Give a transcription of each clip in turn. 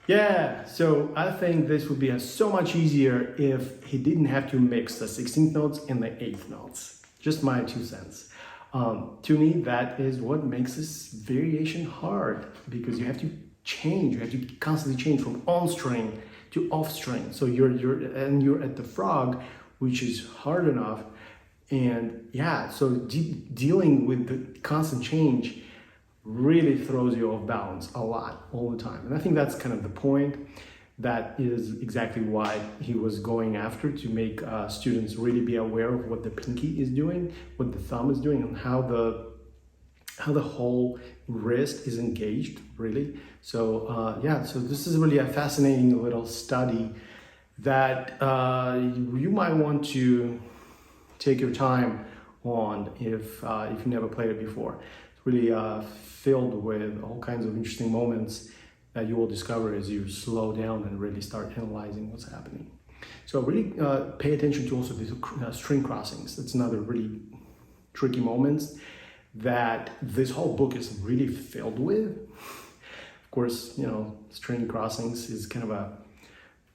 Yeah, so I think this would be so much easier if he didn't have to mix the 16th notes and the 8th notes. Just my 2 cents. To me, that is what makes this variation hard, because you have to change, you have to constantly change from on string to off string. So you're at the frog, which is hard enough. And yeah, so dealing with the constant change really throws you off balance a lot, all the time. And I think that's kind of the point. That is exactly why he was going after, to make students really be aware of what the pinky is doing, what the thumb is doing, and how the whole wrist is engaged, really. So yeah, so this is really a fascinating little study that you might want to take your time on if you never played it before. It's really filled with all kinds of interesting moments that you will discover as you slow down and really start analyzing what's happening. So really pay attention to also these string crossings. That's another really tricky moments that this whole book is really filled with. Of course, you know, string crossings is kind of a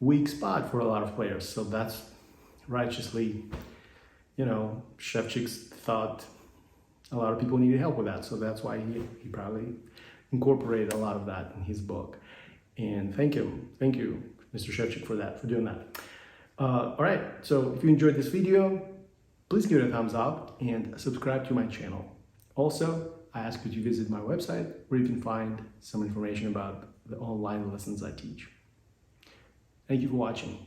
weak spot for a lot of players. So that's righteously, you know, Sevcik thought a lot of people needed help with that. So that's why he probably incorporated a lot of that in his book. And thank you, Mr. Sevcik, for doing that. All right, so if you enjoyed this video, please give it a thumbs up and subscribe to my channel. Also, I ask you to visit my website, where you can find some information about the online lessons I teach. Thank you for watching.